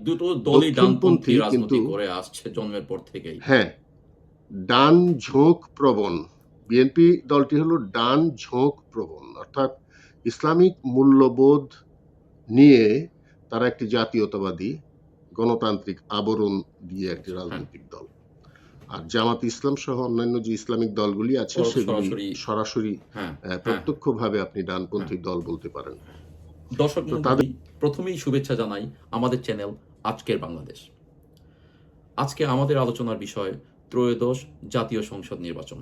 দুটো দলই ডানপন্থী দক্ষিণপন্থী কিন্তু রাজনীতি করে আসছে জন্মের পর থেকেই। হ্যাঁ, ডান ঝোঁক প্রবণ। বিএনপি দলটি হলো ডান ঝোঁক প্রবণ, অর্থাৎ ইসলামিক মূল্যবোধ নিয়ে তারা একটি জাতীয়তাবাদী গণতান্ত্রিক আবরণ দিয়ে একটি হ্যাঁ, রাজনৈতিক দল। আর জামাত ইসলাম সহ অন্যান্য যে ইসলামিক দলগুলি আছে ওরা তো সেগুলি সরাসরি। সরাসরি হ্যাঁ, হ্যাঁ, প্রত্যক্ষভাবে আপনি হ্যাঁ। ডানপন্থী দল বলতে পারেন। দর্শক তো তাদের মণ্ডলী, প্রথমেই শুভেচ্ছা জানাই আমাদের চ্যানেল আজকের বাংলাদেশ। আজকে আমাদের আলোচনার বিষয় ত্রয়োদশ জাতীয় সংসদ নির্বাচন।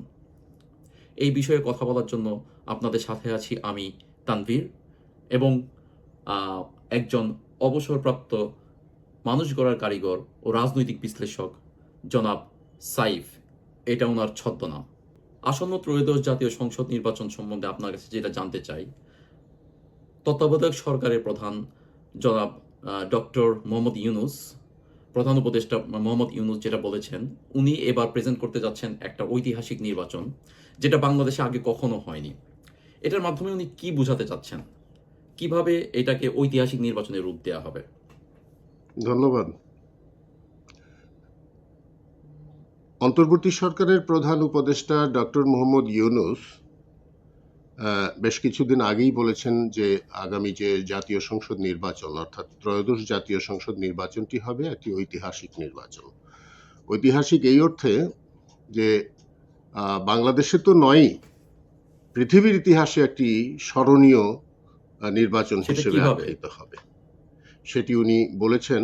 এই বিষয়ে কথা বলার জন্য আপনাদের সাথে আছি আমি তানভীর এবং একজন অবসরপ্রাপ্ত মানুষ গড়ার কারিগর ও রাজনৈতিক বিশ্লেষক জনাব সাইফ, এটা ওনার ছদ্মনাম। আসন্ন ত্রয়োদশ জাতীয় সংসদ নির্বাচন সম্বন্ধে আপনার কাছে যেটা জানতে চাই, তত্ত্বাবধায়ক সরকারের প্রধান জনাব ডক্টর মোহাম্মদ ইউনুস, প্রধান উপদেষ্টা মোহাম্মদ ইউনুস যেটা বলেছেন, উনি এবার প্রেজেন্ট করতে যাচ্ছেন একটা ঐতিহাসিক নির্বাচন, যেটা বাংলাদেশে আগে কখনো হয়নি। এটার মাধ্যমে উনি কি বোঝাতে চাচ্ছেন, কিভাবে এটাকে ঐতিহাসিক নির্বাচনের রূপ দেওয়া হবে? ধন্যবাদ। অন্তর্বর্তী সরকারের প্রধান উপদেষ্টা ডক্টর মোহাম্মদ ইউনুস বেশ কিছুদিন আগেই বলেছেন যে আগামী যে জাতীয় সংসদ নির্বাচন, অর্থাৎ ত্রয়োদশ জাতীয় সংসদ নির্বাচনটি হবে একটি ঐতিহাসিক নির্বাচন। ঐতিহাসিক এই অর্থে যে বাংলাদেশে তো নয়ই, পৃথিবীর ইতিহাসে একটি স্মরণীয় নির্বাচন সেটা হিসেবে কিভাবে? আখ্যায়িত হবে। সেটি উনি বলেছেন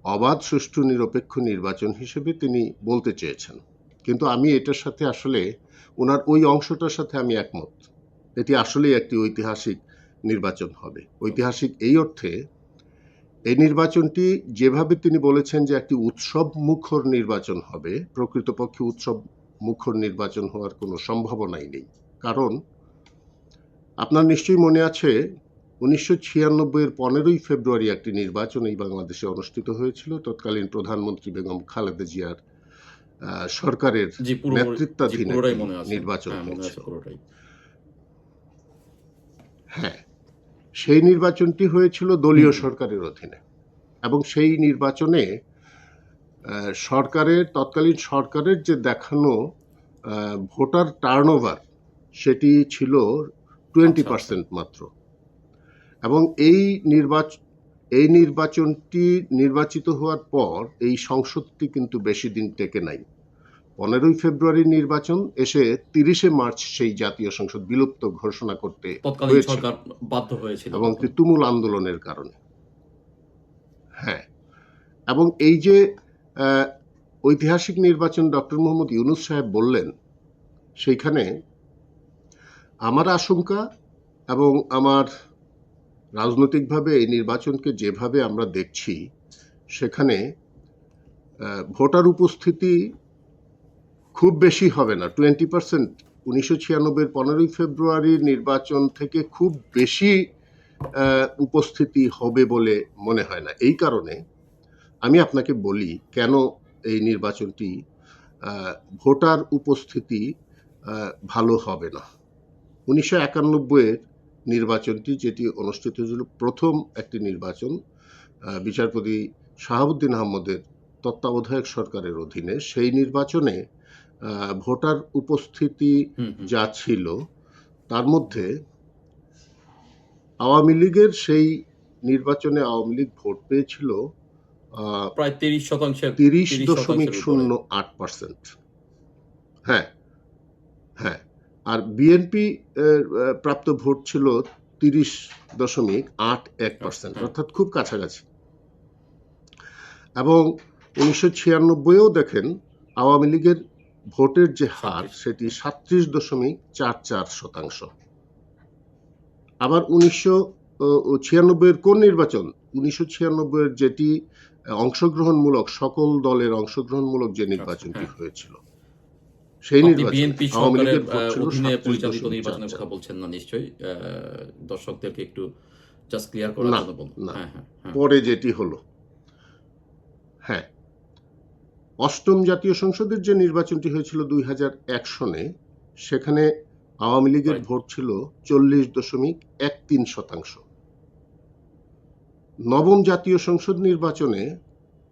অবাধ, সুষ্ঠু, নিরপেক্ষ নির্বাচন হিসেবে তিনি বলতে চেয়েছেন। কিন্তু আমি এটার সাথে আসলে ওনার ওই অংশটার সাথে আমি একমত। এটি আসলেই একটি ঐতিহাসিক নির্বাচন হবে। ঐতিহাসিক এই অর্থে, এই নির্বাচনটি যেভাবে তিনি বলেছেন যে একটি উৎসব মুখর নির্বাচন হবে, প্রকৃতপক্ষে উৎসব মুখর নির্বাচন হওয়ার কোনো সম্ভাবনাই নেই। কারণ আপনার নিশ্চয়ই মনে আছে 1996-এর 15ই ফেব্রুয়ারি একটি নির্বাচন এই বাংলাদেশে অনুষ্ঠিত হয়েছিল তৎকালীন প্রধানমন্ত্রী বেগম খালেদা জিয়ার সরকারের জি, নেতৃত্বাধীন পুরোটাই একটি মনে আছে। নির্বাচন হ্যাঁ, মনে আছে হয়েছিল। পুরোটাই। হ্যাঁ, সেই নির্বাচনটি হয়েছিল হুম, দলীয় হুম। সরকারের অধীনে এবং সেই নির্বাচনে তৎকালীন সরকারের যে দেখানো ভোটার টার্নওভার সেটি ছিল আচ্ছা, আচ্ছা। 20% মাত্র। এবং এই নির্বাচনটি নির্বাচিত হওয়ার পর এই সংসদটি কিন্তু বেশি দিন টেকে নাই। 15ই ফেব্রুয়ারির নির্বাচন এসে 30শে মার্চ সেই জাতীয় সংসদ বিলুপ্ত ঘোষণা করতে তৎকালীন হয়েছিল সরকার বাধ্য হয়েছিল এবং তখন। একটি তুমুল আন্দোলনের কারণে। হ্যাঁ, এবং এই যে ঐতিহাসিক নির্বাচন ডক্টর মোহাম্মদ ইউনুস সাহেব বললেন, সেইখানে আমার আশঙ্কা এবং আমার রাজনৈতিকভাবে এই নির্বাচনকে যেভাবে আমরা দেখছি, সেখানে ভোটার উপস্থিতি খুব বেশি হবে না, 20%। 1996-এর 15ই ফেব্রুয়ারির নির্বাচন থেকে খুব বেশি উপস্থিতি হবে বলে মনে হয় না। এই কারণে আমি আপনাকে বলি কেন এই নির্বাচনটি ভোটার উপস্থিতি ভালো হবে না। 1991-এর নির্বাচনটি যেটি অনুষ্ঠিত হয়েছিল, প্রথম একটি নির্বাচন বিচারপতি শাহাবুদ্দিন আহমদের তত্ত্বাবধায়ক সরকারের অধীনে, সেই নির্বাচনে ভোটার উপস্থিতি হুম, হুম। যা ছিল তার মধ্যে আওয়ামী লীগের সেই নির্বাচনে আওয়ামী লীগ ভোট পেয়েছিল প্রায় 30% উপরে। 30.08%। হ্যাঁ, হ্যাঁ। আর বিএনপি প্রাপ্ত ভোট ছিল 30.81%, হ্যাঁ, অর্থাৎ খুব কাছাকাছি। এবং 1996-ও দেখেন আওয়ামী লীগের ভোটের যে হার 37। সেটি 37.44%। আবার 1996-এর কোন নির্বাচন? 1996-এর যেটি অংশগ্রহণমূলক, সকল দলের অংশগ্রহণমূলক যে আচ্ছা, নির্বাচনটি হ্যাঁ। হয়েছিল, সেই আপনি নির্বাচনে বিএনপি আওয়ামী সরকারের লীগের ভোট ছিল অধীনে পরিচালিত নির্বাচনের 37.44। কথা বলছেন না নিশ্চয়ই? দর্শকদেরকে একটু জাস্ট ক্লিয়ার করার না, জন্য বলুন। না, হ্যাঁ, হ্যাঁ, হ্যাঁ। পরে যেটি হলো। হ্যাঁ, অষ্টম জাতীয় সংসদের যে নির্বাচনটি হয়েছিল 2001 সনে, সেখানে আওয়ামী লীগের রাইট। ভোট ছিল 40.13%। নবম জাতীয় সংসদ নির্বাচনে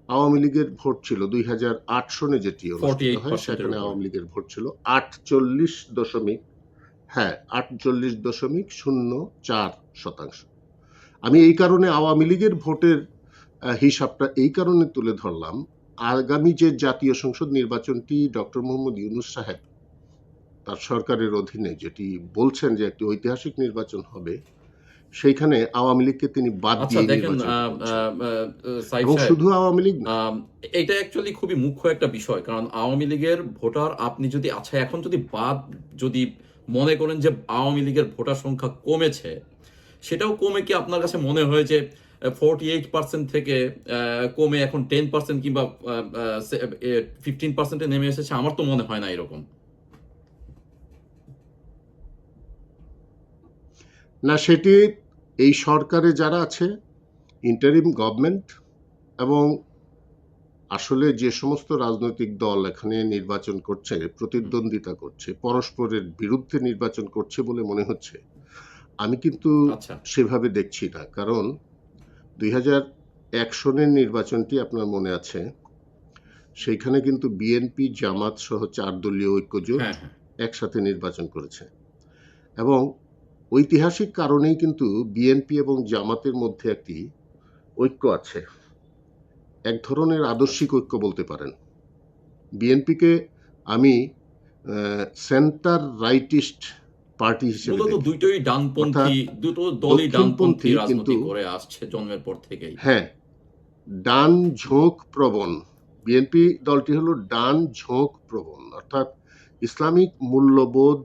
আওয়ামী লীগের ভোট ছিল 2008 সনে যেটি অনুষ্ঠিত হয়, 48% সেখানে উপরে। আওয়ামী লীগের ভোট ছিল 48.04%। আমি এই কারণে আওয়ামী লীগের ভোটের হিসাবটা এই কারণে তুলে ধরলাম, আগামী যে জাতীয় সংসদ নির্বাচনটি ডক্টর মোহাম্মদ ইউনূস সাহেব তার সরকারের অধীনে যেটি বলছেন যে একটি ঐতিহাসিক নির্বাচন হবে, সেইখানে আওয়ামী লীগকে তিনি বাদ আচ্ছা দিয়ে দেখেন নির্বাচনটি করছেন। সাইফ এবং সাহেব, শুধু আওয়ামী লীগ না, এইটা অ্যাকচুয়ালি খুবই মুখ্য একটা বিষয়, কারণ আওয়ামী লীগের ভোটার আপনি যদি আচ্ছা এখন যদি মনে করেন যে আওয়ামী লীগের ভোটার সংখ্যা কমেছে, সেটাও কমে কি আপনার কাছে মনে হয় যে 48% থেকে কমে এখন 10% কিংবা 15%-এ নেমে এসেছে? আমার তো মনে হয় না এরকম। না সেটি এই সরকারে যারা আছে, ইন্টারিম গভর্নমেন্ট, এবং আসলে যে সমস্ত রাজনৈতিক দল এখানে নির্বাচন করছে, প্রতিদ্বন্দ্বিতা করছে, পরস্পরের বিরুদ্ধে নির্বাচন করছে বলে মনে হচ্ছে, আমি কিন্তু আচ্ছা, সেভাবে দেখছি না। কারণ 2001 সনের নির্বাচনটি আপনার মনে আছে, সেইখানে কিন্তু বিএনপি, জামাত সহ 4 দলীয় ঐক্যজোট হ্যাঁ, হ্যাঁ। একসাথে নির্বাচন করেছে, এবং ঐতিহাসিক কারণেই কিন্তু বিএনপি এবং জামাতের মধ্যে একটি ঐক্য আছে, এক ধরনের আদর্শিক আচ্ছা। ঐক্য বলতে পারেন। বিএনপিকে আমি সেন্টার রাইটিস্ট পার্টি হিসেবে মূলত দেখি, দুটোই ডানপন্থী, অর্থাৎ দুটো দলই ডানপন্থী দক্ষিণপন্থী কিন্তু, রাজনীতি করে আসছে জন্মের পর থেকেই। হ্যাঁ, ডান ঝোঁক প্রবণ। বিএনপি দলটি হলো ডান ঝোঁক প্রবণ, অর্থাৎ ইসলামিক মূল্যবোধ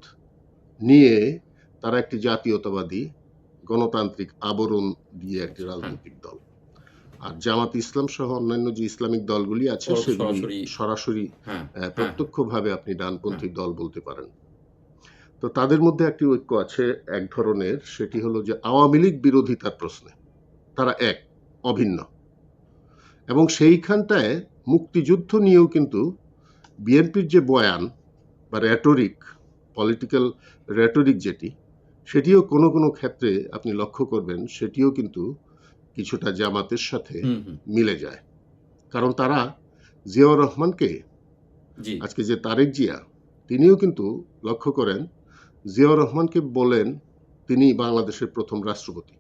নিয়ে তারা একটি জাতীয়তাবাদী গণতান্ত্রিক আবরণ দিয়ে একটি হ্যাঁ, রাজনৈতিক দল। আর জামাত ইসলাম সহ অন্যান্য যে ইসলামিক দলগুলি আছে সেগুলি সরাসরি। সরাসরি হ্যাঁ, হ্যাঁ, হ্যাঁ, প্রত্যক্ষভাবে আপনি হ্যাঁ। ডানপন্থী দল বলতে পারেন। তো তাদের মধ্যে একটি ঐক্য আছে এক ধরনের, সেটি হলো যে আওয়ামী লীগ বিরোধিতার প্রশ্নে তারা এক, অভিন্ন। এবং সেইখানটায় মুক্তিযুদ্ধ নিয়েও কিন্তু বিএনপির যে বয়ান বা রেটরিক, পলিটিক্যাল রেটরিক যেটি, সেটিও কোনো কোনো ক্ষেত্রে আপনি লক্ষ্য করবেন সেটিও কিন্তু কিছুটা জামাতের সাথে হুম, হুম। মিলে যায়। কারণ তারা জিয়াউর রহমানকে, জি। আজকে যে তারেক জিয়া, তিনিও কিন্তু লক্ষ্য করেন জিয়াউর রহমানকে বলেন তিনি বাংলাদেশের প্রথম রাষ্ট্রপতি।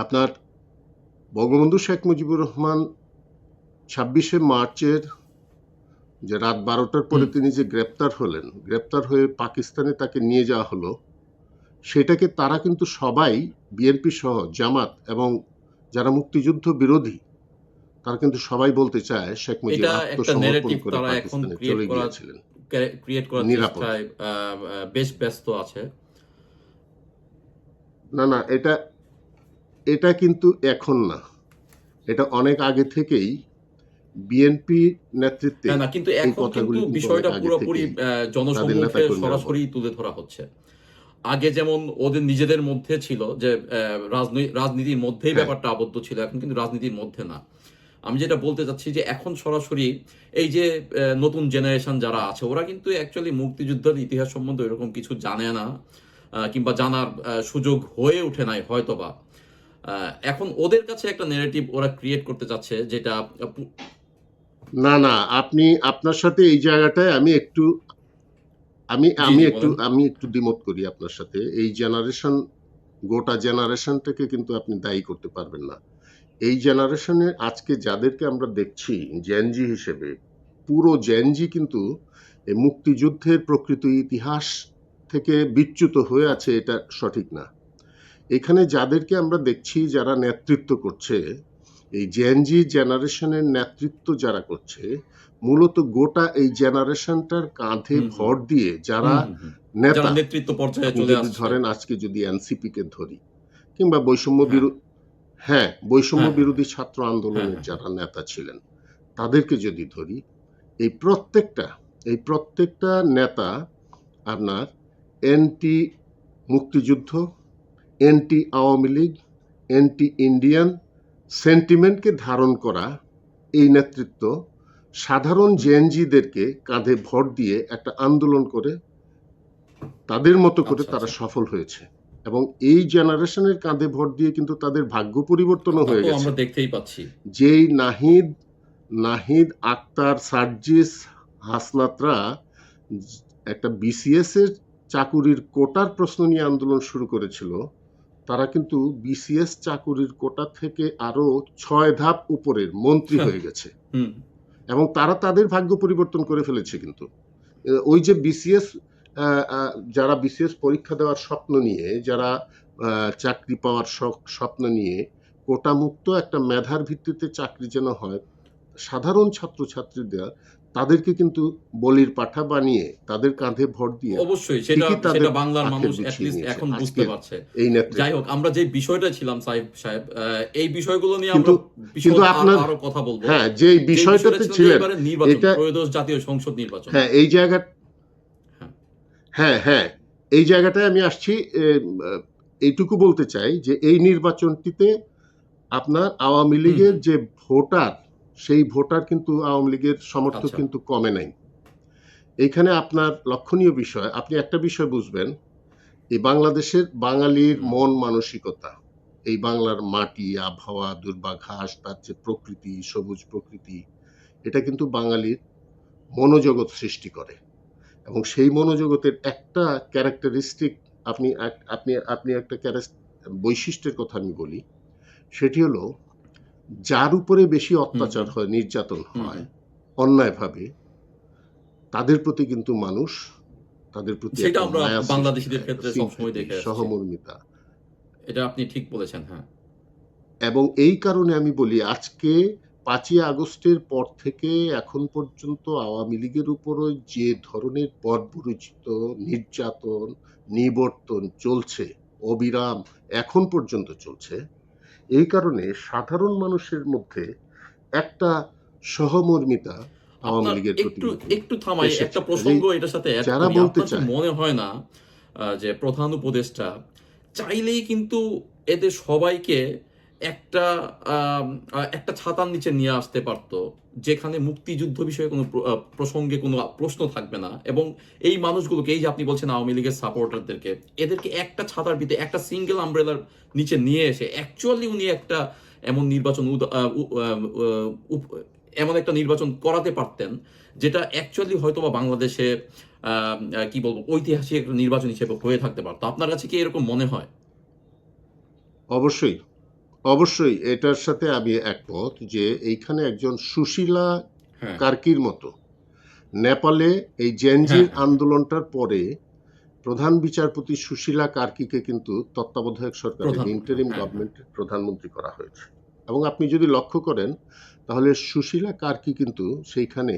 আপনার বঙ্গবন্ধু শেখ মুজিবুর রহমান 26শে মার্চের যে রাত 12টার পরে হুম। তিনি যে গ্রেপ্তার হলেন, গ্রেপ্তার হয়ে পাকিস্তানে তাকে নিয়ে যাওয়া হলো, সেটাকে তারা কিন্তু সবাই, বিএনপি সহ জামাত এবং যারা মুক্তিযুদ্ধ বিরোধী, তারা কিন্তু সবাই বলতে চায় শেখ মুজিব এটা একটা আত্মসমর্পণ ন্যারেটিভ করে তারা এখন পাকিস্তানে চলে গিয়েছিলেন ক্রিয়েট করার নিরাপদে। চেষ্টায় বেশ ব্যস্ত আছে। না না, এটা এটা কিন্তু এখন না, এটা অনেক আগে থেকেই বিএনপি নেতৃত্বে হ্যাঁ, না কিন্তু এই এখন কিন্তু কথাগুলি কিন্তু অনেক বিষয়টা আগে পুরোপুরি থেকেই তাদের জনসম্মুখে নেতাকর্মীরা সরাসরি বলেন। তুলে ধরা হচ্ছে। আগে যেমন ওদের নিজেদের মধ্যে ছিল যে রাজনীতির মধ্যেই হ্যাঁ, ব্যাপারটা আবদ্ধ ছিল। এখন কিন্তু রাজনীতির মধ্যে না। আমি যেটা বলতে চাচ্ছি যে এখন সরাসরি এই যে নতুন জেনারেশন যারা আছে ওরা কিন্তু অ্যাকচুয়ালি মুক্তিযুদ্ধের ইতিহাস সম্বন্ধে এরকম কিছু জানে না, কিংবা জানার সুযোগ হয়ে ওঠে নাই হয়তোবা। এখন ওদের কাছে একটা ন্যারেটিভ ওরা ক্রিয়েট করতে চাচ্ছে যেটা না না, আপনি আপনার সাথে এই জায়গাটায় আমি একটু আমি জি, আমি জি একটু বলেন। আমি একটু দ্বিমত করি আপনার সাথে। এই জেনারেশন, গোটা জেনারেশনটাকে কিন্তু আপনি দায়ী করতে পারবেন না। এই জেনারেশনে আজকে যাদেরকে আমরা দেখছি জেনজি হিসেবে, পুরো জেনজি কিন্তু এই মুক্তিযুদ্ধের প্রকৃত ইতিহাস থেকে বিচ্যুত হয়ে আছে, আচ্ছা। এটা সঠিক না। এখানে যাদেরকে আমরা দেখছি যারা নেতৃত্ব করছে, এই জেনজি জেনারেশনের নেতৃত্ব যারা করছে, মূলত গোটা এই জেনারেশনটার কাঁধে হুম, হুম। ভর দিয়ে যারা হুম, হুম, হুম। যারা নেতা, নেতৃত্ব পর্যায়ে আপনি চলে যদি আসছে। ধরেন আজকে যদি এনসিপি কে ধরি, কিংবা বৈষম্য হ্যাঁ, হ্যাঁ, বৈষম্য হ্যাঁ, হ্যাঁ, বিরোধী ছাত্র হ্যাঁ, আন্দোলনের হ্যাঁ, হ্যাঁ। যারা নেতা ছিলেন, তাদেরকে যদি ধরি, এই প্রত্যেকটা এই প্রত্যেকটা নেতা আপনার এন্টি মুক্তিযুদ্ধ, anti Awami League, anti Indian সেন্টিমেন্টকে ধারণ করা এই নেতৃত্ব সাধারণ হুম। জেএনজিদেরকে কাঁধে ভর দিয়ে একটা আন্দোলন করে তাদের মতো করে আচ্ছা, তারা আচ্ছা। সফল হয়েছে। এবং এই জেনারেশনের কাঁধে ভর দিয়ে কিন্তু তাদের ভাগ্য পরিবর্তনও তা হয়ে তো গেছে। আমরা দেখতেই পাচ্ছি। যেই নাহিদ আক্তার, সার্জিস, হাসনাতরা একটা বিসিএস এর চাকুরির কোটার প্রশ্ন নিয়ে আন্দোলন শুরু করেছিল, তারা কিন্তু বিসিএস চাকুরির কোটা থেকে আরো ৬ ধাপ উপরের মন্ত্রী হয়ে গেছে হুম। এবং তারা তাদের ভাগ্য পরিবর্তন করে ফেলেছে। কিন্তু ওই যে বিসিএস, যারা বিসিএস পরীক্ষা দেওয়ার স্বপ্ন নিয়ে, যারা চাকরি পাওয়ার স্বপ্ন নিয়ে, কোটা মুক্ত একটা মেধার ভিত্তিতে চাকরি যেন হয়, সাধারণ ছাত্রছাত্রীদের তাদেরকে কিন্তু বলির পাঠা বানিয়ে তাদের কাঁধে ভর দিয়ে অবশ্যই সেটা ঠিকই তাদের সেটা বাংলার আখের মানুষ বিছিয়ে এটলিস্ট নিয়েছে এখন বুঝতে আজকের পারছে। এই যাই নেতৃত্ব। হোক, আমরা যে বিষয়টা ছিলাম সাহেব সাহেব, এই বিষয়গুলো নিয়ে আমরা কিন্তু কিন্তু বিশদ আপনার, আরো কথা বলবো। হ্যাঁ, যে যে বিষয়টা বিষয়টাতে ছিল যে ছিলেন এবারে নির্বাচন, এটা, ত্রয়োদশ জাতীয় সংসদ নির্বাচন। হ্যাঁ এই জায়গা, হ্যাঁ। হ্যাঁ হ্যাঁ এই জায়গাটায় আমি আসছি। এইটুকু বলতে চাই যে এই নির্বাচনটিতে আপনার আওয়ামী হুম, লীগের হুম। যে ভোটার, সেই ভোটার কিন্তু আওয়ামী লীগের সমর্থক আচ্ছা। কিন্তু কমে নাই। এইখানে আপনার লক্ষণীয় বিষয়, আপনি একটা বিষয় বুঝবেন, এই বাংলাদেশের বাঙালির হুম। মন মানসিকতা, এই বাংলার মাটি, আবহাওয়া, দুর্বাঘাস, তার যে প্রকৃতি, সবুজ প্রকৃতি, এটা কিন্তু বাঙালির মনোজগৎ সৃষ্টি করে। এবং সেই মনোজগতের একটা ক্যারেক্টারিস্টিক, আপনি আপনি আপনি একটা বৈশিষ্ট্যের কথা আমি বলি, সেটি হলো যার উপরে বেশি হুম, অত্যাচার হুম। হয়, নির্যাতন হুম, হয় হুম। অন্যায়ভাবে, তাদের প্রতি কিন্তু মানুষ, তাদের প্রতি সেটা একটা আমরা মায়া সৃষ্টি বাংলাদেশীদের হয়, একটা ক্ষেত্রে সবসময় সিম্প্যাথি, দেখে আসছি। সহমর্মিতা। এটা আপনি ঠিক বলেছেন, হ্যাঁ। এবং এই কারণে আমি বলি, আজকে ৫ই আগস্টের পর থেকে এখন পর্যন্ত আওয়ামী লীগের উপরও যে ধরনের বর্বরোচিত নির্যাতন, নিবর্তন চলছে, অবিরাম এখন পর্যন্ত চলছে, এই কারণে সাধারণ মানুষের মধ্যে একটা সহমর্মিতা আওয়ামী আপনার লীগের প্রতি একটু কিন্তু একটু থামাই, এসেছে। একটা কাজেই প্রসঙ্গ এটার সাথে এড যারা করি। বলতে আপনার কি চায়, মনে হয় না যে প্রধান উপদেষ্টা চাইলেই কিন্তু এদের সবাইকে একটা একটা ছাতার নিচে নিয়ে আসতে পারত, যেখানে মুক্তিযুদ্ধ বিষয়ে কোনো প্রসঙ্গে কোনো প্রশ্ন থাকবে না, এবং এই মানুষগুলোকে, এই যে আপনি বলছেন আওয়ামী লীগের সাপোর্টারদেরকে, এদেরকে একটা ছাতার ভিতরে একটা সিঙ্গেল আমব্রেলার নিচে নিয়ে এসে অ্যাকচুয়ালি উনি একটা এমন নির্বাচন এমন একটা নির্বাচন করাতে পারতেন, যেটা অ্যাকচুয়ালি হয়তো বা বাংলাদেশে কি বলবো, ঐতিহাসিক একটা নির্বাচন হিসেবে হয়ে থাকতে পারতো। আপনার কাছে কি এরকম মনে হয়? অবশ্যই, অবশ্যই এটার সাথে আমি একমত যে এইখানে একজন সুশীলা হ্যাঁ, কার্কির মতো, নেপালে এই হ্যাঁ, জেনজির হ্যাঁ, হ্যাঁ। আন্দোলনটার পরে প্রধান বিচারপতি সুশীলা কার্কিকে কিন্তু তত্ত্বাবধায়ক সরকারের প্রধান, হ্যাঁ, ইন্টারিম হ্যাঁ, হ্যাঁ। গভর্নমেন্টের প্রধানমন্ত্রী করা হয়েছে। এবং আপনি যদি লক্ষ্য করেন, তাহলে সুশীলা কার্কি কিন্তু সেইখানে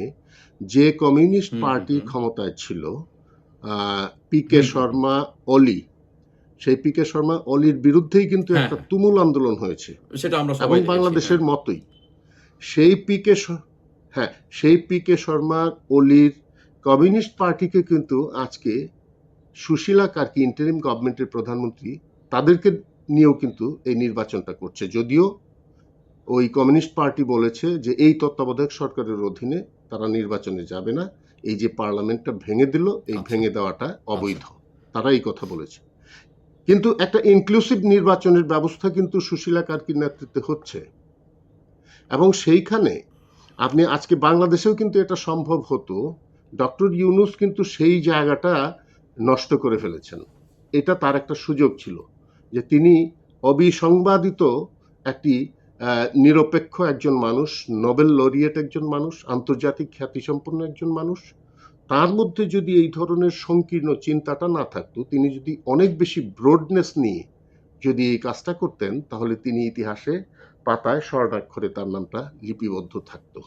যে কমিউনিস্ট হুম, হুম, পার্টি হুম। ক্ষমতায় ছিল, পিকে হুম, হুম, হুম। শর্মা অলি, সেই পিকে শর্মা অলির বিরুদ্ধেই কিন্তু হ্যাঁ, একটা হ্যাঁ। তুমুল আন্দোলন হয়েছে সেটা আমরা এবং সবাই দেখেছি, হ্যাঁ। বাংলাদেশের মতোই সেই হ্যাঁ, সেই পিকে শর্মা অলির কমিউনিস্ট পার্টিকে কিন্তু আজকে সুশীলা কার্কি ইন্টারিম গভর্নমেন্টের প্রধানমন্ত্রী, তাদেরকে নিয়েও কিন্তু এই নির্বাচনটা করছে। যদিও ওই কমিউনিস্ট পার্টি বলেছে যে এই তত্ত্বাবধায়ক সরকারের অধীনে তারা নির্বাচনে যাবে না, এই যে পার্লামেন্টটা ভেঙে দিল, এই আচ্ছা, ভেঙে দেওয়াটা আচ্ছা। অবৈধ, তারা এই কথা বলেছে। কিন্তু একটা ইনক্লুসিভ নির্বাচনের ব্যবস্থা কিন্তু সুশীলা কার্কির নেতৃত্বে হচ্ছে এবং সেইখানে আপনি আজকে বাংলাদেশেও কিন্তু এটা সম্ভব হতো। ডক্টর ইউনুস কিন্তু সেই জায়গাটা নষ্ট করে ফেলেছেন। এটা তার একটা সুযোগ ছিল যে তিনি অবিসংবাদিত একটি নিরপেক্ষ একজন মানুষ, নোবেল লরিয়েট একজন মানুষ, আন্তর্জাতিক খ্যাতিসম্পন্ন একজন মানুষ, তার মধ্যে যদি এই ধরনের সংকীর্ণ চিন্তাটা না থাকতো, তিনি যদি অনেক বেশি ব্রডনেস নিয়ে যদি এই কাজটা করতেন, তাহলে তিনি ইতিহাসে পাতায় স্বর্ণাক্ষরে তার নামটা লিপিবদ্ধ থাকতো।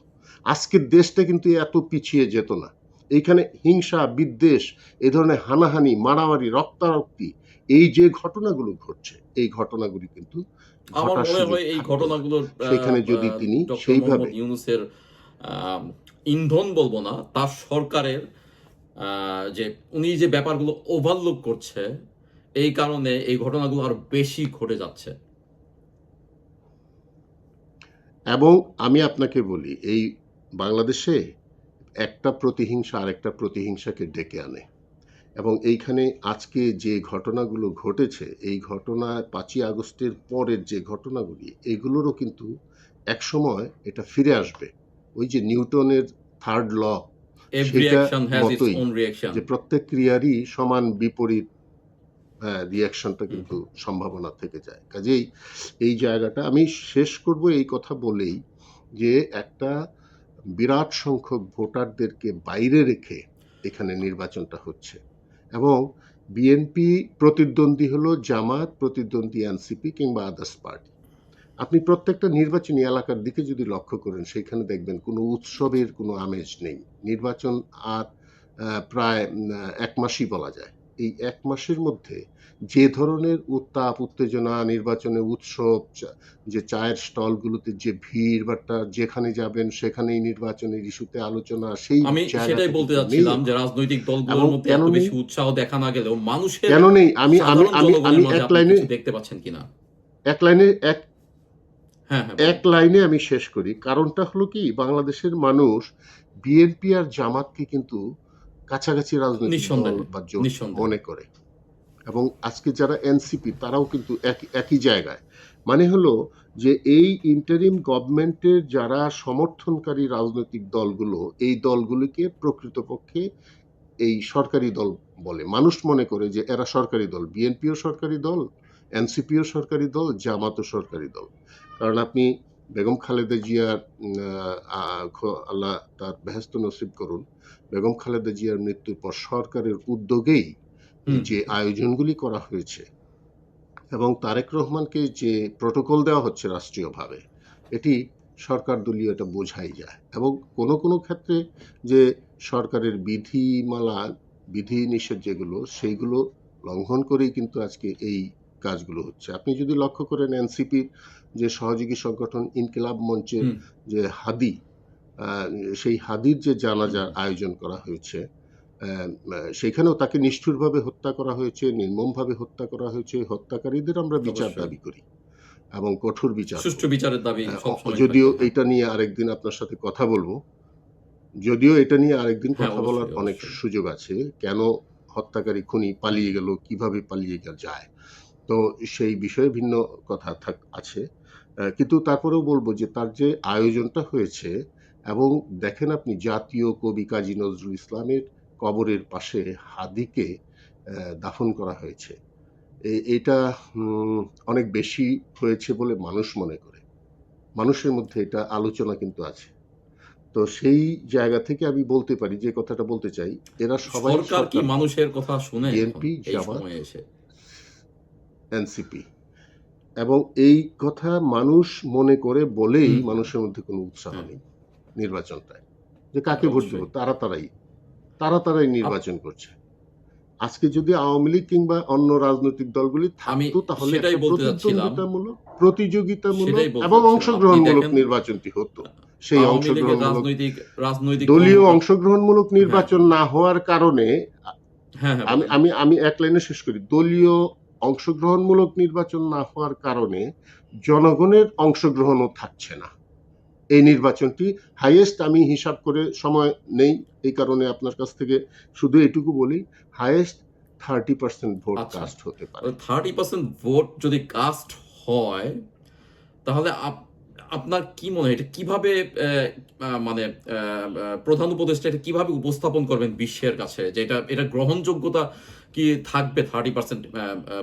আজকের দেশটা কিন্তু এত পিছিয়ে যেত না। এইখানে হিংসা, বিদ্বেষ, এই ধরনের হানাহানি, মারামারি, রক্তারক্তি, এই যে ঘটনাগুলো ঘটছে, এই ঘটনাগুলি কিন্তু আমার ঘটার মনে সুযোগ হয় এই থাকতো না। ঘটনাগুলোর সেখানে যদি তিনি ডক্টর মোহাম্মদ সেইভাবে, ইউনূসের আম ইন্ধন বলবো না, তার সরকারের যে উনি যে ব্যাপারগুলো ওভারলুক করছে, এই কারণে এই ঘটনাগুলো আরো বেশি ঘটে যাচ্ছে। এবং আমি আপনাকে বলি, এই বাংলাদেশে একটা প্রতিহিংসা আরেকটা প্রতিহিংসাকে ডেকে আনে। এবং এইখানে আজকে যে ঘটনাগুলো ঘটেছে, এই ঘটনা ৫ই আগস্টের পরের যে ঘটনাগুলি, এগুলোরও কিন্তু একসময় এটা ফিরে আসবে। ওই যে নিউটনের 3rd ল, এভরি সেটা অ্যাকশন হ্যাজ ইটস মতোই ওন রিঅ্যাকশন। যে প্রত্যেক ক্রিয়ারই সমান বিপরীত রিঅ্যাকশনটা হুম, কিন্তু সম্ভাবনা থেকে যায়। কাজেই এই জায়গাটা আমি শেষ করব এই কথা বলেই যে একটা বিরাট সংখ্যক ভোটারদেরকে বাইরে রেখে এখানে নির্বাচনটা হচ্ছে এবং বিএনপি প্রতিদ্বন্দ্বী হলো জামাত, প্রতিদ্বন্দ্বী এনসিপি কিংবা আদার্স পার্টি। আপনি প্রত্যেকটা নির্বাচনী এলাকার দিকে যদি লক্ষ্য করেন সেখানে দেখবেন কোনো উৎসবের কোনো আমেজ নেই। নির্বাচন আর প্রায় ১ মাসই বলা যায়। এই ১ মাসের মধ্যে যে ধরনের উত্তাপ উত্তেজনা, নির্বাচনে উৎসব, যে চায়ের স্টলগুলোতে যে ভিড়ভাট্টা, যেখানে যাবেন সেখানেই নির্বাচনের ইস্যুতে আলোচনা, সেই আমি সেটাই জায়গাটা বলতে কিন্তু নেই যাচ্ছিলাম যে এখন। রাজনৈতিক এবং দলগুলোর মধ্যে কেন এত নেই? বেশি উৎসাহ দেখা না গেলেও মানুষের কেন নেই? আমি আমি সাধারণ আমি জনগণের আমি মাঝে এক আপনি লাইনে কিছু দেখতে পাচ্ছেন কিনা? এক লাইনে এক হ্যাঁ, হ্যাঁ এক বলুন। লাইনে আমি শেষ করি। কারণটা হলো কি, বাংলাদেশের মানুষ বিএনপি আর জামাতকে কিন্তু কাছাকাছি রাজনৈতিক দল নিঃসন্দেহে, বা জোট নিঃসন্দেহে। মনে করে এবং আজকে যারা এনসিপি তারাও কিন্তু একই জায়গায়। মানে হলো যে এই ইন্টারিম গভর্নমেন্টের যারা সমর্থনকারী রাজনৈতিক দলগুলো, এই দলগুলিকে প্রকৃতপক্ষে এই সরকারি দল বলে। মানুষ মনে করে যে এরা সরকারি দল। বিএনপিও সরকারি দল, এনসিপিও সরকারি দল, জামাতও সরকারি দল। কারণ আপনি বেগম খালেদা জিয়ার আল্লাহ তার বেহেশত নসিব করুন, বেগম খালেদা জিয়ার মৃত্যুর পর সরকারের উদ্যোগেই এই হুম, যে আয়োজনগুলি করা হয়েছে এবং তারেক রহমানকে যে প্রটোকল দেওয়া হচ্ছে রাষ্ট্রীয়ভাবে, এটি সরকার দলীয়, এটা বোঝাই যায় এবং কোনো কোনো ক্ষেত্রে যে সরকারের বিধিমালা, বিধিনিষেধ যেগুলো, সেইগুলো লঙ্ঘন করেই কিন্তু আজকে এই কাজগুলো হচ্ছে। আপনি যদি লক্ষ্য করেন এনসিপির যে সহযোগী সংগঠন ইনকিলাব মঞ্চের হুম, যে হাদি, সেই হাদির যে হুম, জানাজার হুম। আয়োজন করা হয়েছে, সেখানেও তাকে নিষ্ঠুরভাবে হত্যা করা হয়েছে, নির্মমভাবে হত্যা করা হয়েছে। হত্যাকারীদের আমরা বিচার অবশ্যই। দাবি করি এবং কঠোর বিচার সুষ্ঠু করি। বিচারের দাবি সবসময় যদিও থাকবে। হ্যাঁ, এইটা নিয়ে আরেকদিন আপনার সাথে কথা বলবো। যদিও এটা নিয়ে আরেকদিন হ্যাঁ কথা বলার অবশ্যই, অনেক অবশ্যই। সুযোগ আছে। কেন হত্যাকারী খুনি হুম, পালিয়ে গেল, কিভাবে পালিয়ে যায়। তো সেই বিষয়ে ভিন্ন কথা আছে। কিন্তু তারপরেও বলবো যে তার যে আয়োজনটা হয়েছে এবং দেখেন আপনি জাতীয় কবি কাজী নজরুল ইসলামের কবরের পাশে হাদিকে দাফন করা হয়েছে। এটা অনেক বেশি হয়েছে বলে মানুষ মনে করে। মানুষের মধ্যে এটা আলোচনা কিন্তু আছে। তো সেই জায়গা থেকে আমি বলতে পারি, যে কথাটা বলতে চাই, এরা সবাই সরকার কি সরকার দল। মানুষের কথা শুনে এখন বিএনপি, এই জামাত, সময়ে এসে? এনসিপি এবং এই কথা মানুষ মনে করে বলেই হুম, হুম, হুম। মানুষের মধ্যে কোনো উৎসাহ হ্যাঁ, নেই নির্বাচনটায়। যে কাকে ভোট দেব? অবশ্যই। তারা তারাই আপ নির্বাচন করছে। আজকে যদি আওয়ামী লীগ কিংবা অন্য রাজনৈতিক দলগুলি আমি থাকতো তাহলে সেটাই একটা বলতে যাচ্ছিলাম, প্রতিযোগিতামূলক সেটাই বলতে এবং যাচ্ছিলাম। আপনি অংশগ্রহণমূলক দেখেন নির্বাচনটি হতো। সেই আওয়ামী লীগের অংশগ্রহণমূলক রাজনৈতিক রাজনৈতিক দলীয় কর্মকাণ্ড। অংশগ্রহণমূলক হ্যাঁ, নির্বাচন না হওয়ার কারণে হ্যাঁ, হ্যাঁ আমি বলেন। আমি আমি এক লাইনে শেষ করি। দলীয় অংশগ্রহণমূলক নির্বাচন না হওয়ার কারণে জনগণের অংশগ্রহণও থাকছে না। এই নির্বাচনটি হাইয়েস্ট, আমি হিসাব করে সময় নেই, এই কারণে আপনার কাছ থেকে শুধু এটুকু বলি, হাইয়েস্ট 30% ভোট আচ্ছা। কাস্ট হতে পারে। 30% ভোট যদি কাস্ট হয়, তাহলে আপনার কি মনে হয় এটা কিভাবে মানে প্রধান উপদেষ্টা এটা কিভাবে উপস্থাপন করবেন বিশ্বের কাছে যে এটা গ্রহণযোগ্যতা কি থাকবে 30%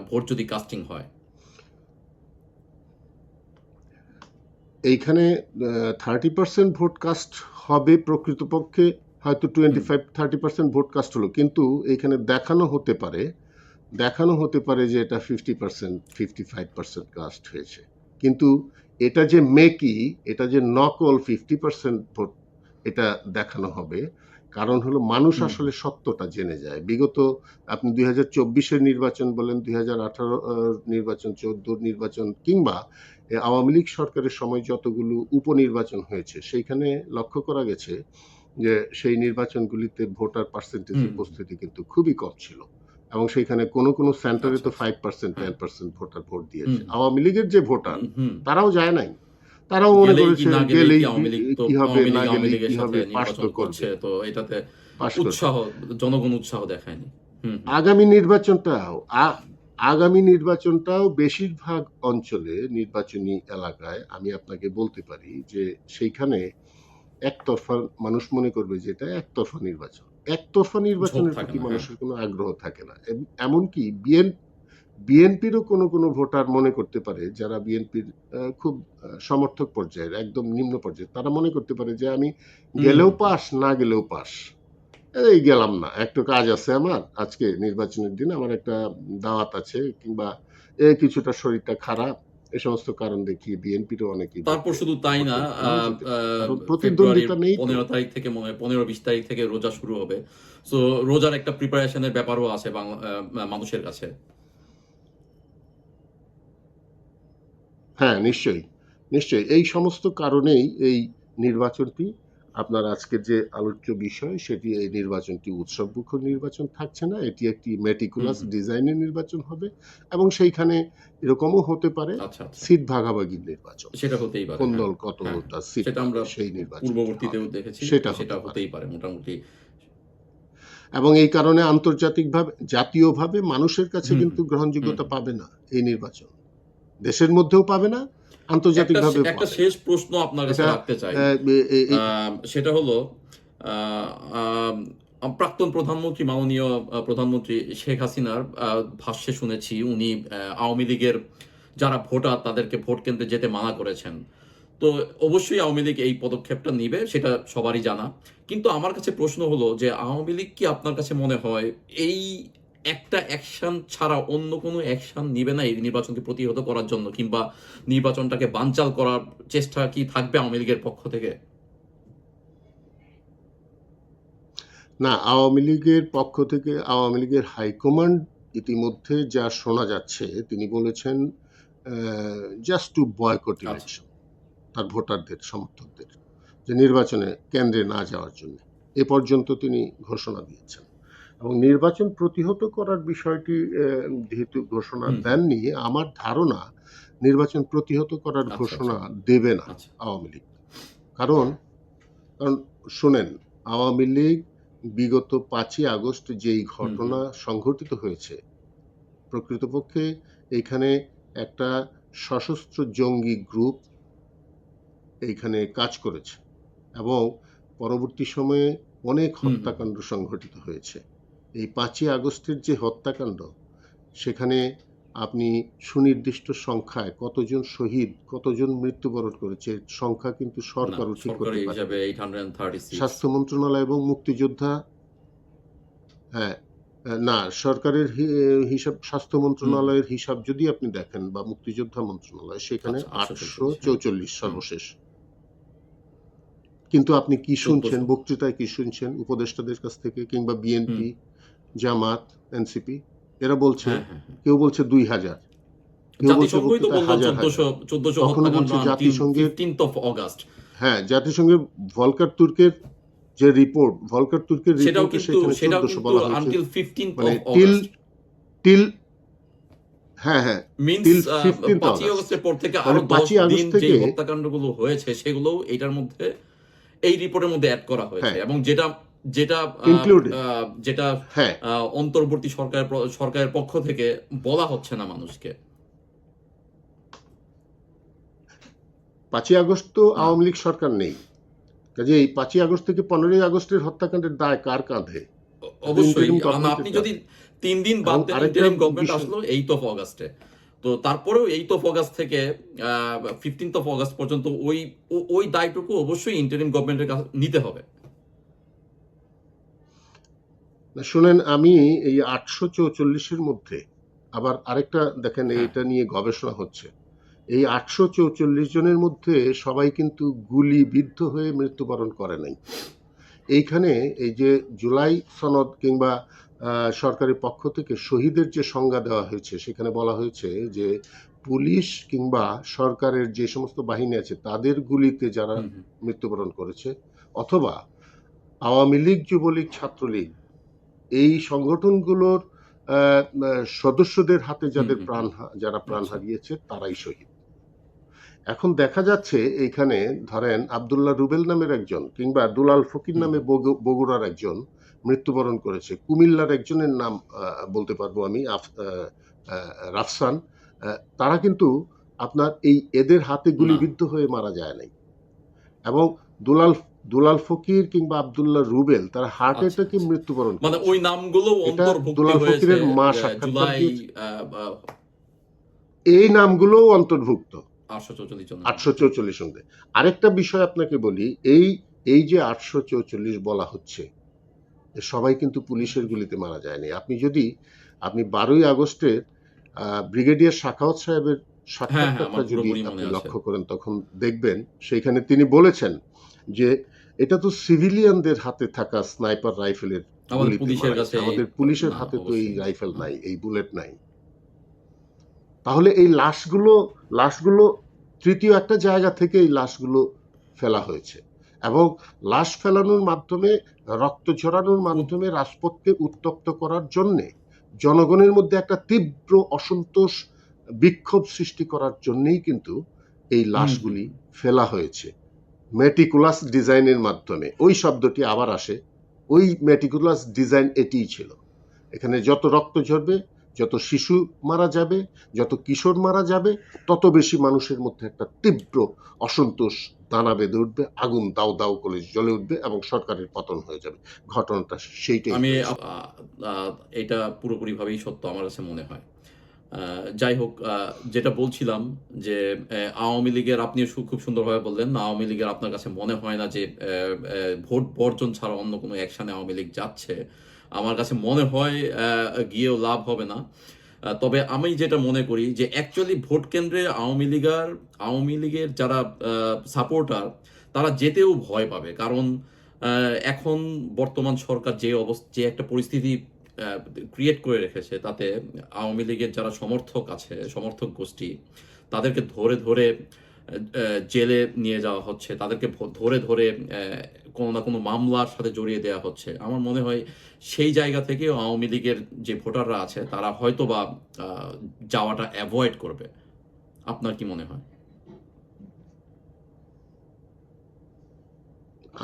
ভোট যদি কাস্টিং হয়? এইখানে 30% ভোট কাস্ট হবে প্রকৃতপক্ষে, হয়তো হুম, 25-30% ভোট কাস্ট হলো, কিন্তু এইখানে দেখানো হতে পারে যে এটা 50% 55% কাস্ট হয়েছে। কিন্তু এটা যে এটা যে নকল 50% ভোট, এটা দেখানো হবে। কারণ হলো মানুষ হুম, আসলে হুম, সত্যটা জেনে যায়। বিগত আপনি ২০২৪-এর নির্বাচন বলেন, ২০১৮ নির্বাচন, ১৪ নির্বাচন কিংবা আওয়ামী লীগ সরকারের সময় যতগুলো উপনির্বাচন হয়েছে, সেইখানে লক্ষ্য করা গেছে যে সেই নির্বাচনগুলিতে ভোটার পার্সেন্টেজ হুম, হুম। উপস্থিতি কিন্তু খুবই কম ছিল এবং সেখানে কোনো সেন্টারে আচ্ছা, তো আচ্ছা। 5% হ্যাঁ। 10% ভোটার ভোট দিয়েছে। হুম, হুম, আওয়ামী লীগের যে ভোটার, হুম। তারাও যায় নাই। তারাও মনে গেলেই কি করেছে না গেলেই কি গেলেই আওয়ামী লীগ তো কি হবে, আওয়ামী না লীগ আওয়ামী গেলেই কি লীগের সাথে হবে, পাস নির্বাচন তো করছে। করবে, তো এটাতে পাস করবে। উৎসাহ জনগণ উৎসাহ দেখায়নি। হুম হুম আগামী নির্বাচনটাও আগামী নির্বাচনটাও বেশিরভাগ অঞ্চলে নির্বাচনী এলাকায় আমি আপনাকে বলতে পারি যে সেইখানে একতরফা মানুষ মনে করবে যে এটা একতরফা নির্বাচন। একতরফা ঝোঁক নির্বাচনের থাকে প্রতি না, হ্যাঁ। মানুষের কোনো আগ্রহ থাকে না। এমনকি বিএনপিরও কোনো ভোটার মনে করতে পারে, যারা বিএনপির খুব সমর্থক পর্যায়ের, একদম নিম্ন পর্যায়ের, তারা মনে করতে পারে যে আমি হুম গেলেও হুম হুম। পাস, না গেলেও পাস। এই গেলাম না, একটু কাজ আছে আমার আজকে, নির্বাচনের দিন আমার একটা দাওয়াত আছে, কিংবা কিছুটা শরীরটা খারাপ, এই সমস্ত কারণ দেখিয়ে বিএনপিরও অনেকেই তারপর শুধু তাই না, ভোটের জন্য যেতে পারে, কারণ ফেব্রুয়ারির প্রতিদ্বন্দ্বিতা নেই তো। 15 তারিখ থেকে 15-20 তারিখ থেকে রোজা শুরু হবে। সো রোজার একটা প্রিপারেশনের ব্যাপারও আছে বাংলা মানুষের কাছে। হ্যাঁ, নিশ্চয়ই, নিশ্চয়ই। এই সমস্ত কারণেই এই নির্বাচনটি, আপনার আজকের যে আলোচ্য বিষয়, সেটি, এই নির্বাচনটি উৎসবমুখর নির্বাচন থাকছে না। এটি একটি হুম মেটিকুলাস হুম। ডিজাইনের নির্বাচন হবে, এবং সেইখানে এরকমও হতে পারে আচ্ছা আচ্ছা। সিট ভাগাভাগির নির্বাচন। সেটা হতেই পারে, কোন হ্যাঁ। দল হ্যাঁ, কতটা সিট সেটা পাবে আমরা সেই নির্বাচনটি পূর্ববর্তীতেও হবে। দেখেছি। সেটা সেটা হতে পারে। হতেই পারে মোটামুটি। এবং এই কারণে আন্তর্জাতিকভাবে, জাতীয়ভাবে মানুষের কাছে হুম কিন্তু হুম হুম গ্রহণযোগ্যতা হুম। পাবে না এই নির্বাচন। দেশের মধ্যেও পাবে না, আন্তর্জাতিকভাবেও একটা পাবে না। শেষ প্রশ্ন আপনার কাছে এটা রাখতে চাই। এই সেটা হলো, আহ, প্রাক্তন প্রধানমন্ত্রী, মাননীয় প্রধানমন্ত্রী শেখ হাসিনার ভাষ্যে শুনেছি উনি আওয়ামী লীগের যারা ভোটার তাদেরকে ভোট কেন্দ্রে যেতে মানা করেছেন। তো অবশ্যই আওয়ামী লীগ এই পদক্ষেপটা নিবে, সেটা সবারই জানা। কিন্তু আমার কাছে প্রশ্ন হলো যে আওয়ামী লীগ কি আপনার কাছে মনে হয় এই একটা অ্যাকশন ছাড়া অন্য কোনো অ্যাকশন নিবে না এই নির্বাচনকে প্রতিহত করার জন্য, কিংবা নির্বাচনটাকে বানচাল করার চেষ্টা কি থাকবে আওয়ামী লীগের পক্ষ থেকে? না, আওয়ামী লীগের পক্ষ থেকে, আওয়ামী লীগের হাইকমান্ড ইতিমধ্যে যা শোনা যাচ্ছে, তিনি বলেছেন জাস্ট টু বয়কট আচ্ছা। ইলেকশন, তার ভোটারদের, সমর্থকদের, যে নির্বাচনে কেন্দ্রে না যাওয়ার জন্য এ পর্যন্ত তিনি ঘোষণা দিয়েছেন। এবং নির্বাচন প্রতিহত করার বিষয়টি যেহেতু ঘোষণা হুম হুম। দেননি, আমার ধারণা নির্বাচন প্রতিহত করার আচ্ছা আচ্ছা ঘোষণা দেবে না আচ্ছা। আওয়ামী লীগ। কারণ কারণ শোনেন, আওয়ামী লীগ বিগত 5ই আগস্ট যেই হুম হুম। ঘটনা সংঘটিত হয়েছে, প্রকৃতপক্ষে এইখানে একটা সশস্ত্র জঙ্গি গ্রুপ এইখানে কাজ করেছে, এবং পরবর্তী সময়ে অনেক হুম হুম হুম। হত্যাকাণ্ড সংঘটিত হয়েছে। এই 5ই আগস্টের যে হত্যাকাণ্ড, সেখানে আপনি সুনির্দিষ্ট সংখ্যায় কতজন শহীদ, কতজন মৃত্যুবরণ করেছে, এর সংখ্যা কিন্তু না, সরকারও ঠিক করতে সরকারি হিসাবে পারেনি। 836। স্বাস্থ্য মন্ত্রণালয় এবং মুক্তিযোদ্ধা, হ্যাঁ, না, সরকারের হিসাব, স্বাস্থ্য হুম হুম। মন্ত্রণালয়ের হিসাব যদি আপনি দেখেন, বা মুক্তিযোদ্ধা মন্ত্রণালয়, সেখানে আচ্ছা, 844, হ্যাঁ। 844 হুম। সর্বশেষ। কিন্তু আপনি কি শুনছেন, 1400। বক্তৃতায় কি শুনছেন উপদেষ্টাদের কাছ থেকে, কিংবা হুম। বিএনপি, জামাত, এনসিপি, এরা বলছে, হ্যাঁ হ্যাঁ হ্যাঁ। কেউ বলছে 2000, কেউ বলছে জাতিসংঘই তো বক্তৃতায় বললো হাজার হাজার, 1400 কখনো হত্যাকাণ্ড বলছে আনটিল জাতিসংঘের, 15th of August। হ্যাঁ, জাতিসংঘের ভলকার তুর্কের যে রিপোর্ট, ভলকার তুর্কের রিপোর্টে সেখানে সেটাও 1400 কিন্তু বলা হয়েছে। আনটিল 15th মানে of August। টিল, হ্যাঁ হ্যাঁ, মিন্স টিল 15th 5ই অগাস্ট, আগস্টের পর থেকে মানে আরো 10 5ই দিন আগস্ট যেই থেকে, হত্যাকাণ্ডগুলো হয়েছে সেগুলোও এটার মধ্যে, এই রিপোর্টের মধ্যে অ্যাড করা হয়েছে। হ্যাঁ, এবং যেটা যেটা ইনক্লুডেড, যেটা হ্যাঁ। অন্তর্বর্তী সরকারের পক্ষ থেকে বলা হচ্ছে না মানুষকে। 5ই আগস্ট তো না, আওয়ামী লীগ সরকার নেই, কাজেই 5ই আগস্ট থেকে 15ই আগস্টের হত্যাকাণ্ডের দায় কার কাঁধে? এটা তো অবশ্যই। ইন্টারিম আপনি গভর্নমেন্টের যদি কাঁধে। 3 দিন বাদ এবং দেন, আরেকটা ইন্টারিম গভর্নমেন্ট বিষয়, আসলো 8th of August-এ। তো তারপরেও 8th of August থেকে 15th of August পর্যন্ত ওই ওই দায়টুকু অবশ্যই ইন্টারিম গভর্নমেন্টের কাছে নিতে হবে। শুনেন, আমি এই 844-এর মধ্যে আবার আরেকটা দেখেন, হ্যাঁ। এটা নিয়ে গবেষণা হচ্ছে। এই 844 জনের মধ্যে সবাই কিন্তু গুলিবিদ্ধ হয়ে মৃত্যুবরণ করে নাই। এইখানে এই যে জুলাই সনদ, কিংবা সরকারের পক্ষ থেকে শহীদের যে সংজ্ঞা দেওয়া হয়েছে, সেখানে বলা হয়েছে যে পুলিশ কিংবা সরকারের যে সমস্ত বাহিনী আছে, তাদের গুলিতে যারা হুম হুম মৃত্যুবরণ করেছে, অথবা আওয়ামী লীগ, যুবলীগ, ছাত্রলীগ, এই সংগঠনগুলোর সদস্যদের হাতে হুম যাদের হুম প্রাণ, হুম। যারা প্রাণ আচ্ছা। হারিয়েছে, তারাই শহীদ। এখন দেখা যাচ্ছে এইখানে, ধরেন আব্দুল্লাহ রুবেল নামের একজন, কিংবা দুলাল ফকির হুম নামে হুম বগুড়ার একজন মৃত্যুবরণ করেছে। কুমিল্লার একজনের নাম বলতে পারবো আমি, রাফসান। তারা কিন্তু আপনার এদের হাতে না গুলিবিদ্ধ হয়ে মারা যায় নাই। এবং দুলাল দুলাল ফকির কিংবা আব্দুল্লাহ রুবেল তারা হার্ট আচ্ছা অ্যাটাকে আচ্ছা, মৃত্যুবরণ মানে করেছে। ওই নামগুলো এটা অন্তর্ভুক্তি দুলাল হয়েছে ফকিরের মা সাক্ষাৎকার জুলাই দিয়েছে। এই নামগুলোও অন্তর্ভুক্ত 844 জনের মধ্যে। 844 সঙ্গে। আরেকটা বিষয় আপনাকে বলি, এই যে 844 বলা হচ্ছে, সবাই কিন্তু পুলিশের গুলিতে মারা যায়নি। আপনি 12ই আগস্টের ব্রিগেডিয়ার সাখাওয়াত সাহেবের হ্যাঁ হ্যাঁ, সাক্ষাৎকারটা আমার যদি পুরোপুরি মনে আপনি আছে। লক্ষ্য করেন তখন দেখবেন সেইখানে তিনি বলেছেন যে এটা তো সিভিলিয়ানদের হাতে থাকা স্নাইপার রাইফেলের আমাদের গুলিতে পুলিশের মারা গেছে, কাছে আমাদের পুলিশের না, হাতে তো এই অবশ্যই রাইফেল নাই, এই বুলেট নাই। তাহলে এই লাশগুলো তৃতীয় একটা জায়গা থেকে এই লাশগুলো ফেলা হয়েছে এবং লাশ ফেলানোর মাধ্যমে, রক্ত ঝরানোর মাধ্যমে রাজপথকে উত্তপ্ত করার জন্যে, জনগণের মধ্যে একটা তীব্র অসন্তোষ, বিক্ষোভ সৃষ্টি করার জন্যই কিন্তু এই হুম হুম লাশগুলি ফেলা হয়েছে মেটিকুলাস ডিজাইনের মাধ্যমে। ওই শব্দটি আবার আসে, ওই মেটিকুলাস ডিজাইন এটিই ছিল। এখানে যত রক্ত ঝরবে, যত শিশু মারা যাবে, যত কিশোর মারা যাবে, তত বেশি মানুষের মধ্যে একটা তীব্র অসন্তোষ দানা বেঁধে উঠবে, আগুন দাউ দাউ করে জ্বলে উঠবে এবং সরকারের পতন হয়ে যাবে। ঘটনাটা সেইটাই আমি হয়েছে। এটা পুরোপুরিভাবেই সত্য আমার কাছে মনে হয়। যাই হোক, যেটা বলছিলাম যে আওয়ামী লীগের, আপনিও খুব সুন্দরভাবে বললেন, আওয়ামী লীগের আপনার কাছে মনে হয় না যে ভোট বর্জন ছাড়া অন্য কোনো অ্যাকশনে আওয়ামী লীগ যাচ্ছে। আমার কাছে মনে হয় গিয়েও লাভ হবে না। তবে আমি যেটা মনে করি যে অ্যাকচুয়ালি ভোট কেন্দ্রে আওয়ামী লীগের যারা সাপোর্টার, তারা যেতেও ভয় পাবে। কারণ এখন বর্তমান সরকার যে একটা পরিস্থিতি ক্রিয়েট করে রেখেছে, তাতে আওয়ামী লীগের যারা সমর্থক গোষ্ঠী, তাদেরকে ধরে ধরে জেলে নিয়ে যাওয়া হচ্ছে, তাদেরকে ধরে ধরে কোনো না কোনো মামলার সাথে জড়িয়ে দেওয়া হচ্ছে। আমার মনে হয় সেই জায়গা থেকে আওয়ামী লীগের যে ভোটাররা আছে তারা হয়তো বা যাওয়াটা অ্যাভয়েড করবে। আপনার কি মনে হয়?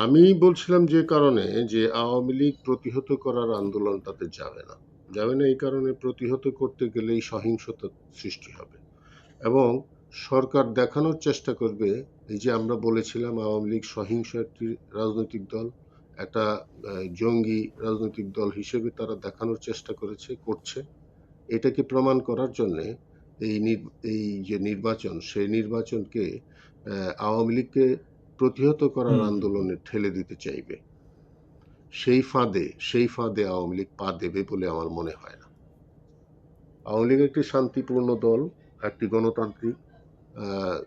আমি বলছিলাম যে কারণে, যে আওয়ামী লীগ প্রতিহত করার আন্দোলনটাতে যাবে না এই কারণে, প্রতিহত করতে গেলেই সহিংসতা সৃষ্টি হবে এবং সরকার দেখানোর চেষ্টা করবে, এই যে আমরা বলেছিলাম আওয়ামী লীগ সহিংস একটি রাজনৈতিক দল, একটা জঙ্গি রাজনৈতিক দল হিসেবে তারা দেখানোর চেষ্টা করছে। এটাকে প্রমাণ করার জন্যে এই যে নির্বাচন, সেই নির্বাচনকে আওয়ামী লীগকে প্রতিহত করার হুম হুম হুম। আন্দোলনে ঠেলে দিতে চাইবে। সেই ফাঁদে আওয়ামী লীগ পা দেবে বলে আমার মনে হয় না। আওয়ামী লীগ একটি শান্তিপূর্ণ দল, একটি গণতান্ত্রিক, আহ,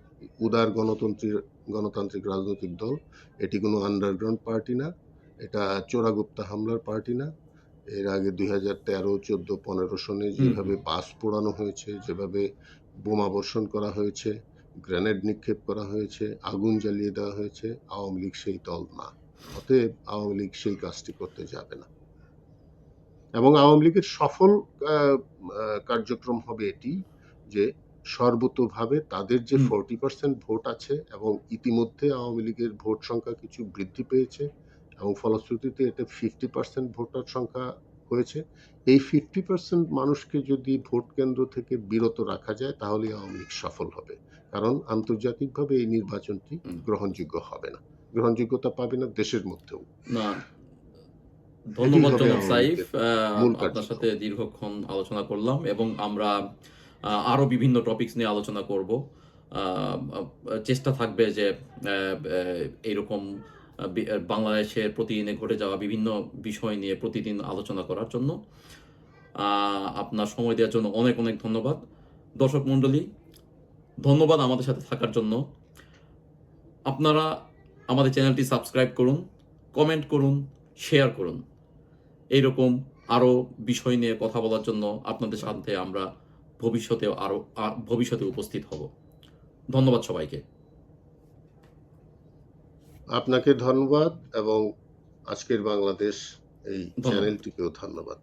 উদার গণতান্ত্রিক রাজনৈতিক দল। এটি কোনো আন্ডারগ্রাউন্ড পার্টি না, এটা চোরাগুপ্তা হামলার পার্টি না। এর আগে 2013, 14, 15 সনে হুম যেভাবে হুম। বাস পোড়ানো হয়েছে, যেভাবে বোমা বর্ষণ করা হয়েছে, গ্রেনেড নিক্ষেপ করা হয়েছে, আগুন জ্বালিয়ে দেওয়া হয়েছে, আওয়ামী লীগ সেই দল না। অতএব আওয়ামী লীগ সেই কাজটি করতে যাবে না এবং আওয়ামী লীগের সফল কার্যক্রম হবে এটি যে সর্বতোভাবে তাদের যে হুম। 40% ভোট আছে এবং ইতিমধ্যে আওয়ামী লীগের ভোট সংখ্যা কিছু বৃদ্ধি পেয়েছে এবং ফলশ্রুতিতে এটা 50% ভোটার সংখ্যা হয়েছে। এই 50% মানুষকে যদি ভোট কেন্দ্র থেকে বিরত রাখা যায় তাহলে আওয়ামী লীগ সফল হবে, কারণ আন্তর্জাতিকভাবে এই নির্বাচনটি হুম। গ্রহণযোগ্য হবে না, গ্রহণযোগ্যতা পাবে না দেশের মধ্যেও। না, এটি ধন্যবাদ হবে জনাব আওয়ামী সাইফ। লীগের মূল আপনার সাথে কার্যক্রম। দীর্ঘক্ষণ আলোচনা করলাম এবং আমরা আরো বিভিন্ন টপিকস নিয়ে আলোচনা করব। চেষ্টা থাকবে যে এইরকম বাংলাদেশের প্রতিদিনে ঘটে যাওয়া বিভিন্ন বিষয় নিয়ে প্রতিদিন আলোচনা করার জন্য। আপনার সময় দেওয়ার জন্য অনেক অনেক ধন্যবাদ। দর্শক মণ্ডলী, ধন্যবাদ আমাদের সাথে থাকার জন্য। আপনারা আমাদের চ্যানেলটি সাবস্ক্রাইব করুন, কমেন্ট করুন, শেয়ার করুন। এইরকম আরও বিষয় নিয়ে কথা বলার জন্য আপনাদের সাথে আমরা ভবিষ্যতে উপস্থিত হব। ধন্যবাদ সবাইকে। আপনাকে ধন্যবাদ এবং আজকের বাংলাদেশ এই ধন্যবাদ। চ্যানেলটিকেও ধন্যবাদ।